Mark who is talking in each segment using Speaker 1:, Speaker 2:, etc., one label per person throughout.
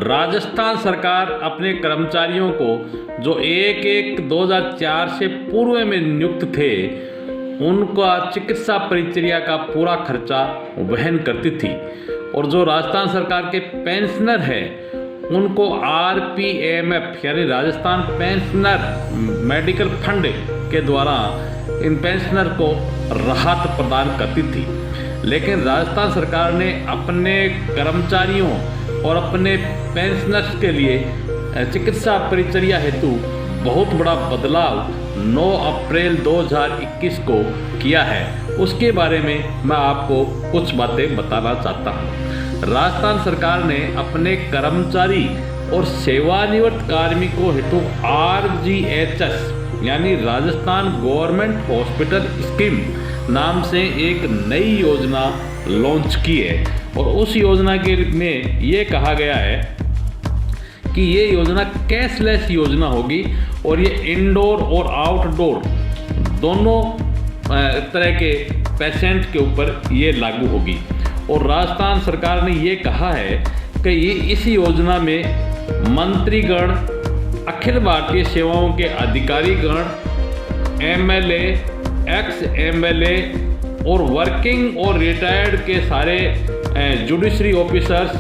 Speaker 1: राजस्थान सरकार अपने कर्मचारियों को जो 1/1/2004 से पूर्व में नियुक्त थे उनका चिकित्सा परिचर्या का पूरा खर्चा वहन करती थी और जो राजस्थान सरकार के पेंशनर हैं उनको RPMF यानी राजस्थान पेंशनर मेडिकल फंड के द्वारा इन पेंशनर को राहत प्रदान करती थी। लेकिन राजस्थान सरकार ने अपने कर्मचारियों और अपने पेंशनर्स के लिए चिकित्सा परिचर्या हेतु बहुत बड़ा बदलाव 9 अप्रैल 2021 को किया है। उसके बारे में मैं आपको कुछ बातें बताना चाहता हूँ। राजस्थान सरकार ने अपने कर्मचारी और सेवानिवृत्त कार्मिकों हेतु RGHS यानी राजस्थान गवर्नमेंट हॉस्पिटल स्कीम नाम से एक नई योजना लॉन्च की है और उस योजना के में ये कहा गया है कि ये योजना कैशलेस योजना होगी और ये इंडोर और आउटडोर दोनों तरह के पेशेंट के ऊपर ये लागू होगी। और राजस्थान सरकार ने ये कहा है कि ये इस योजना में मंत्रीगण, अखिल भारतीय सेवाओं के अधिकारीगण, MLA, ex-MLA और वर्किंग और रिटायर्ड के सारे जुडिशरी ऑफिसर्स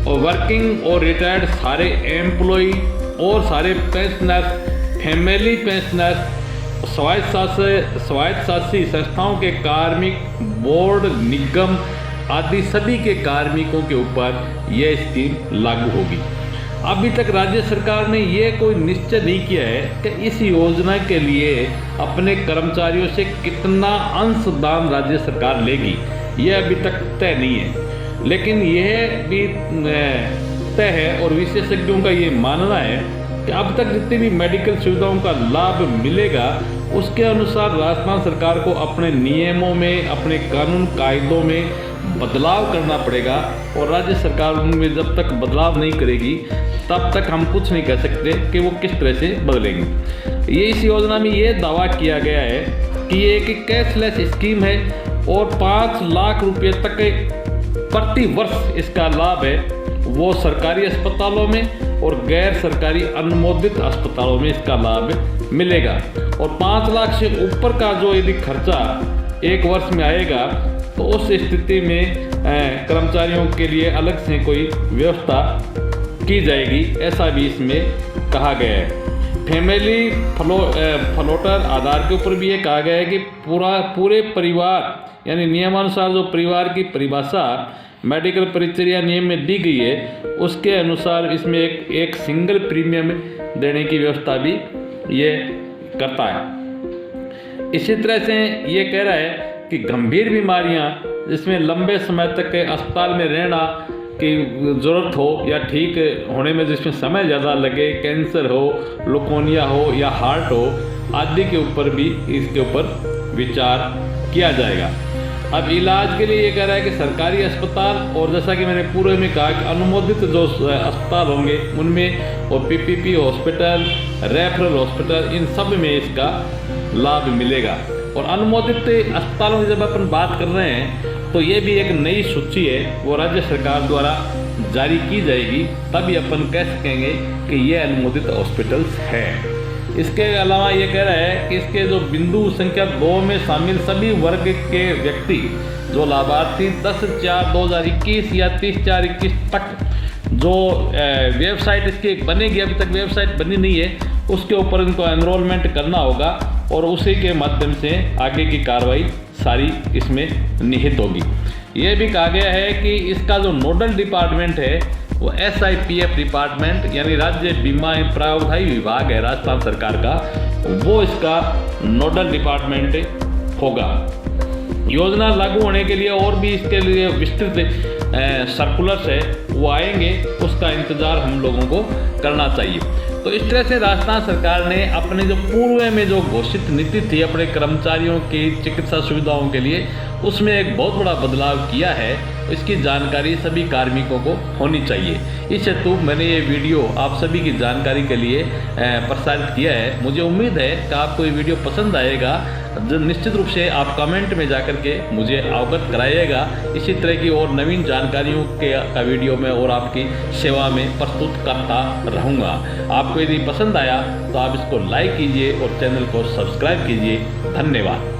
Speaker 1: और वर्किंग और रिटायर्ड सारे एम्प्लॉई और सारे पेंशनर्स, फैमिली पेंशनर्स, स्वायत्तशासी संस्थाओं के कार्मिक, बोर्ड, निगम आदि सभी के कार्मिकों के ऊपर यह स्कीम लागू होगी। अभी तक राज्य सरकार ने ये कोई निश्चय नहीं किया है कि इस योजना के लिए अपने कर्मचारियों से कितना अंशदान राज्य सरकार लेगी, यह अभी तक तय नहीं है। लेकिन यह भी तय है और विशेषज्ञों का ये मानना है कि अब तक जितनी भी मेडिकल सुविधाओं का लाभ मिलेगा उसके अनुसार राजस्थान सरकार को अपने नियमों में, अपने कानून कायदों में बदलाव करना पड़ेगा और राज्य सरकार उनमें जब तक बदलाव नहीं करेगी तब तक हम कुछ नहीं कह सकते कि वो किस तरह से बदलेंगे। ये इस योजना में ये दावा किया गया है कि ये एक कैशलेस स्कीम है और 5 लाख रुपये तक प्रति वर्ष इसका लाभ है वो सरकारी अस्पतालों में और गैर सरकारी अनुमोदित अस्पतालों में इसका लाभ मिलेगा। और 5 लाख से ऊपर का जो यदि खर्चा एक वर्ष में आएगा तो उस स्थिति में कर्मचारियों के लिए अलग से कोई व्यवस्था की जाएगी, ऐसा भी इसमें कहा गया है। फैमिली फ्लोटर आधार के ऊपर भी ये कहा गया है कि पूरे परिवार यानी नियमानुसार जो परिवार की परिभाषा मेडिकल परिचर्या नियम में दी गई है उसके अनुसार इसमें एक सिंगल प्रीमियम देने की व्यवस्था भी ये करता है। इसी तरह से ये कह रहा है कि गंभीर बीमारियां जिसमें लंबे समय तक अस्पताल में रहना की ज़रूरत हो या ठीक होने में जिसमें समय ज़्यादा लगे, कैंसर हो, लुकोनिया हो या हार्ट हो आदि के ऊपर भी इसके ऊपर विचार किया जाएगा। अब इलाज के लिए ये कह रहा है कि सरकारी अस्पताल और जैसा कि मैंने पूर्व में कहा कि अनुमोदित जो अस्पताल होंगे उनमें और PPP हॉस्पिटल, रेफरल हॉस्पिटल, इन सब में इसका लाभ मिलेगा। और अनुमोदित अस्पतालों की जब अपन बात कर रहे हैं तो ये भी एक नई सूची है वो राज्य सरकार द्वारा जारी की जाएगी, तभी अपन कह सकेंगे कि ये अनुमोदित हॉस्पिटल्स हैं। इसके अलावा ये कह रहा है कि इसके जो बिंदु संख्या 2 में शामिल सभी वर्ग के व्यक्ति जो लाभार्थी 10/4/2021 या 30/4/21 तक जो वेबसाइट इसकी बनेगी, अभी तक वेबसाइट बनी नहीं है, उसके ऊपर इनको एनरोलमेंट करना होगा और उसी के माध्यम से आगे की कार्रवाई सारी इसमें निहित होगी। ये भी कहा गया है कि इसका जो नोडल डिपार्टमेंट है वो SIPF डिपार्टमेंट यानी राज्य बीमा एवं प्रावधायी विभाग है राजस्थान सरकार का, वो इसका नोडल डिपार्टमेंट होगा। योजना लागू होने के लिए और भी इसके लिए विस्तृत सर्कुलर्स है वो आएंगे, उसका इंतज़ार हम लोगों को करना चाहिए। तो इस तरह से राजस्थान सरकार ने अपने जो पूर्व में जो घोषित नीति थी अपने कर्मचारियों की चिकित्सा सुविधाओं के लिए उसमें एक बहुत बड़ा बदलाव किया है इसकी जानकारी सभी कार्मिकों को होनी चाहिए। इस हेतु मैंने ये वीडियो आप सभी की जानकारी के लिए प्रसारित किया है। मुझे उम्मीद है कि आपको ये वीडियो पसंद आएगा। जो निश्चित रूप से आप कमेंट में जाकर के मुझे अवगत कराइएगा। इसी तरह की और नवीन जानकारियों का वीडियो में और आपकी सेवा में प्रस्तुत करता रहूँगा। आपको यदि पसंद आया तो आप इसको लाइक कीजिए और चैनल को सब्सक्राइब कीजिए। धन्यवाद।